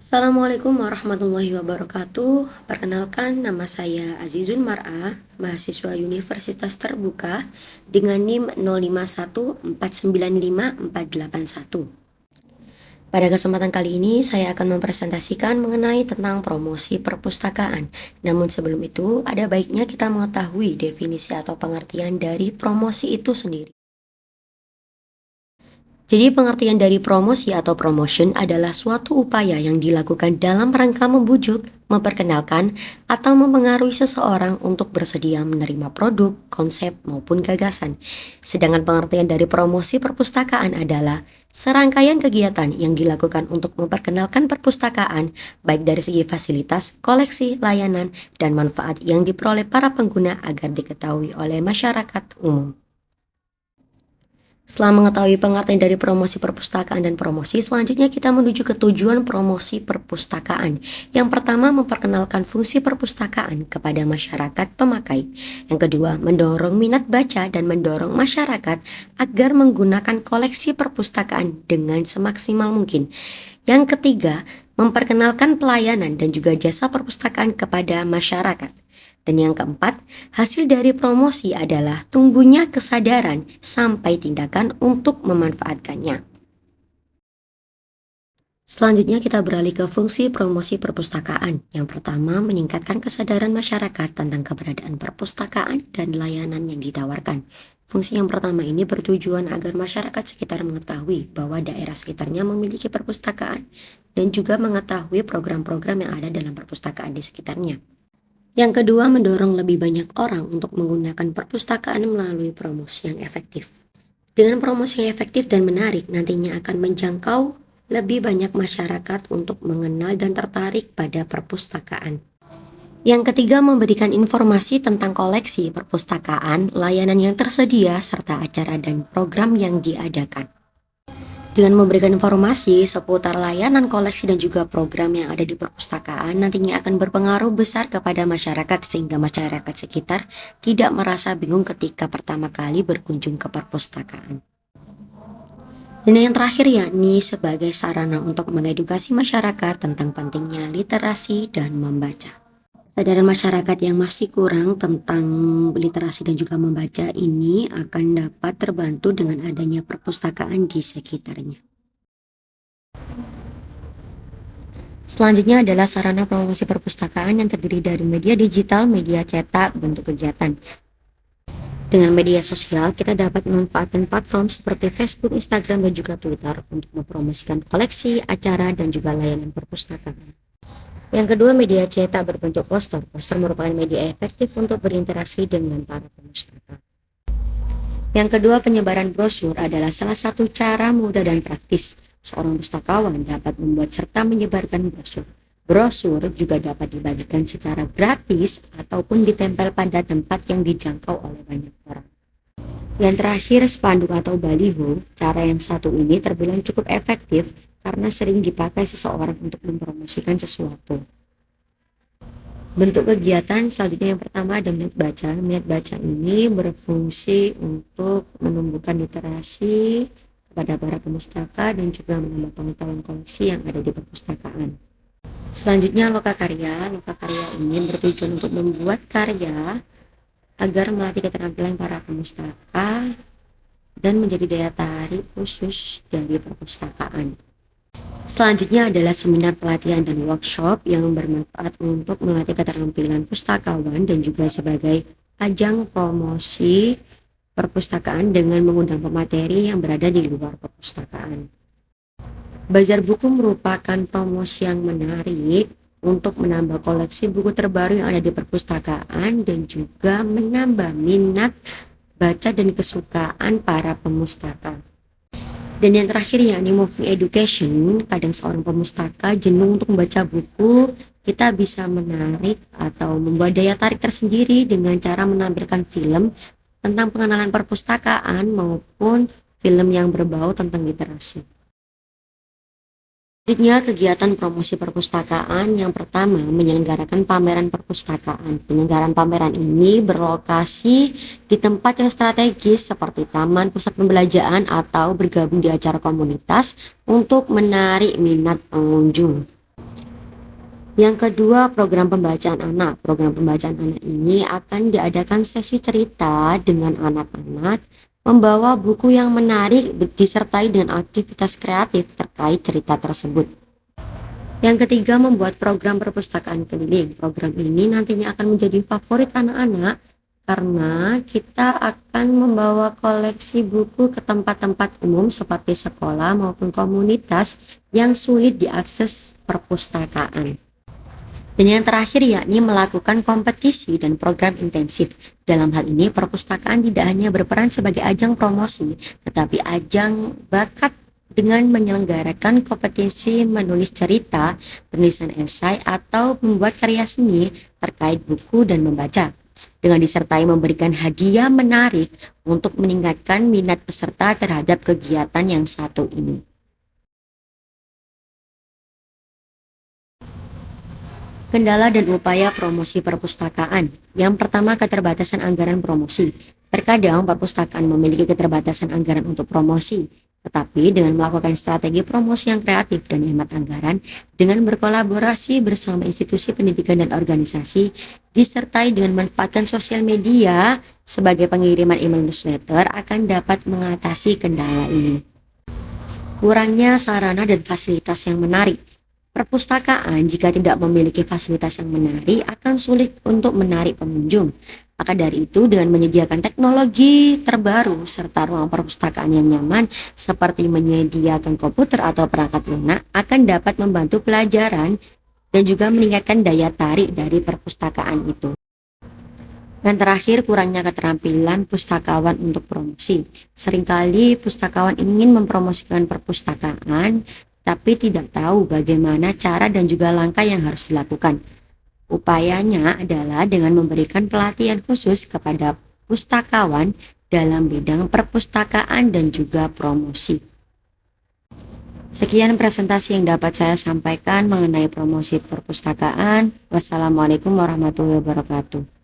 Assalamualaikum warahmatullahi wabarakatuh. Perkenalkan, nama saya Azizun Mar'a, mahasiswa Universitas Terbuka dengan NIM 0514954481. Pada kesempatan kali ini, saya akan mempresentasikan mengenai tentang promosi perpustakaan. Namun sebelum itu, ada baiknya kita mengetahui definisi atau pengertian dari promosi itu sendiri. Jadi pengertian dari promosi atau promotion adalah suatu upaya yang dilakukan dalam rangka membujuk, memperkenalkan, atau mempengaruhi seseorang untuk bersedia menerima produk, konsep, maupun gagasan. Sedangkan pengertian dari promosi perpustakaan adalah serangkaian kegiatan yang dilakukan untuk memperkenalkan perpustakaan, baik dari segi fasilitas, koleksi, layanan, dan manfaat yang diperoleh para pengguna agar diketahui oleh masyarakat umum. Setelah mengetahui pengertian dari promosi perpustakaan dan promosi, selanjutnya kita menuju ke tujuan promosi perpustakaan. Yang pertama, memperkenalkan fungsi perpustakaan kepada masyarakat pemakai. Yang kedua, mendorong minat baca dan mendorong masyarakat agar menggunakan koleksi perpustakaan dengan semaksimal mungkin. Yang ketiga, memperkenalkan pelayanan dan juga jasa perpustakaan kepada masyarakat. Dan yang keempat, hasil dari promosi adalah tumbuhnya kesadaran sampai tindakan untuk memanfaatkannya. Selanjutnya kita beralih ke fungsi promosi perpustakaan. Yang pertama, meningkatkan kesadaran masyarakat tentang keberadaan perpustakaan dan layanan yang ditawarkan. Fungsi yang pertama ini bertujuan agar masyarakat sekitar mengetahui bahwa daerah sekitarnya memiliki perpustakaan dan juga mengetahui program-program yang ada dalam perpustakaan di sekitarnya. Yang kedua, mendorong lebih banyak orang untuk menggunakan perpustakaan melalui promosi yang efektif. Dengan promosi yang efektif dan menarik, nantinya akan menjangkau lebih banyak masyarakat untuk mengenal dan tertarik pada perpustakaan. Yang ketiga, memberikan informasi tentang koleksi perpustakaan, layanan yang tersedia, serta acara dan program yang diadakan. Dengan memberikan informasi seputar layanan koleksi dan juga program yang ada di perpustakaan, nantinya akan berpengaruh besar kepada masyarakat sehingga masyarakat sekitar tidak merasa bingung ketika pertama kali berkunjung ke perpustakaan. Dan yang terakhir yakni sebagai sarana untuk mengedukasi masyarakat tentang pentingnya literasi dan membaca. Kesadaran masyarakat yang masih kurang tentang literasi dan juga membaca ini akan dapat terbantu dengan adanya perpustakaan di sekitarnya. Selanjutnya adalah sarana promosi perpustakaan yang terdiri dari media digital, media cetak, bentuk kegiatan. Dengan media sosial, kita dapat memanfaatkan platform seperti Facebook, Instagram, dan juga Twitter untuk mempromosikan koleksi, acara, dan juga layanan perpustakaan. Yang kedua, media cetak berbentuk poster. Poster merupakan media efektif untuk berinteraksi dengan para pemustaka. Yang kedua, penyebaran brosur adalah salah satu cara mudah dan praktis. Seorang pustakawan dapat membuat serta menyebarkan brosur. Brosur juga dapat dibagikan secara gratis ataupun ditempel pada tempat yang dijangkau oleh banyak orang. Yang terakhir, spanduk atau baliho. Cara yang satu ini terbilang cukup efektif karena sering dipakai seseorang untuk mempromosikan sesuatu. Bentuk kegiatan selanjutnya yang pertama ada minat baca. Minat baca ini berfungsi untuk menumbuhkan literasi kepada para pemustaka dan juga menambah pengetahuan koleksi yang ada di perpustakaan. Selanjutnya lokakarya. Lokakarya ini bertujuan untuk membuat karya agar melatih keterampilan para pemustaka dan menjadi daya tarik khusus dari perpustakaan. Selanjutnya adalah seminar pelatihan dan workshop yang bermanfaat untuk melatih keterampilan pustakawan dan juga sebagai ajang promosi perpustakaan dengan mengundang pemateri yang berada di luar perpustakaan. Bazar buku merupakan promosi yang menarik untuk menambah koleksi buku terbaru yang ada di perpustakaan dan juga menambah minat baca dan kesukaan para pemustaka. Dan yang terakhir yakni moving education. Kadang seorang pemustaka jenuh untuk membaca buku, kita bisa menarik atau membuat daya tarik tersendiri dengan cara menampilkan film tentang pengenalan perpustakaan maupun film yang berbau tentang literasi. Selanjutnya, kegiatan promosi perpustakaan yang pertama menyelenggarakan pameran perpustakaan. Penyelenggaraan pameran ini berlokasi di tempat yang strategis seperti taman, pusat pembelajaran, atau bergabung di acara komunitas untuk menarik minat pengunjung. Yang kedua, program pembacaan anak. Program pembacaan anak ini akan diadakan sesi cerita dengan anak-anak membawa buku yang menarik disertai dengan aktivitas kreatif terkait cerita tersebut. Yang ketiga, membuat program perpustakaan keliling. Program ini nantinya akan menjadi favorit anak-anak karena kita akan membawa koleksi buku ke tempat-tempat umum seperti sekolah maupun komunitas yang sulit diakses perpustakaan. Dan yang terakhir yakni melakukan kompetisi dan program intensif. Dalam hal ini perpustakaan tidak hanya berperan sebagai ajang promosi, tetapi ajang bakat dengan menyelenggarakan kompetisi menulis cerita, penulisan esai, atau membuat karya seni terkait buku dan membaca. Dengan disertai memberikan hadiah menarik untuk meningkatkan minat peserta terhadap kegiatan yang satu ini. Kendala dan upaya promosi perpustakaan. Yang pertama, keterbatasan anggaran promosi. Terkadang perpustakaan memiliki keterbatasan anggaran untuk promosi, tetapi dengan melakukan strategi promosi yang kreatif dan hemat anggaran, dengan berkolaborasi bersama institusi pendidikan dan organisasi, disertai dengan memanfaatkan sosial media sebagai pengiriman email newsletter akan dapat mengatasi kendala ini. Kurangnya sarana dan fasilitas yang menarik. Perpustakaan jika tidak memiliki fasilitas yang menarik akan sulit untuk menarik pengunjung. Maka dari itu, dengan menyediakan teknologi terbaru serta ruang perpustakaan yang nyaman seperti menyediakan komputer atau perangkat lunak akan dapat membantu pelajaran dan juga meningkatkan daya tarik dari perpustakaan itu. Dan terakhir, kurangnya keterampilan pustakawan untuk promosi. Seringkali pustakawan ingin mempromosikan perpustakaan, tapi tidak tahu bagaimana cara dan juga langkah yang harus dilakukan. Upayanya adalah dengan memberikan pelatihan khusus kepada pustakawan dalam bidang perpustakaan dan juga promosi. Sekian presentasi yang dapat saya sampaikan mengenai promosi perpustakaan. Wassalamualaikum warahmatullahi wabarakatuh.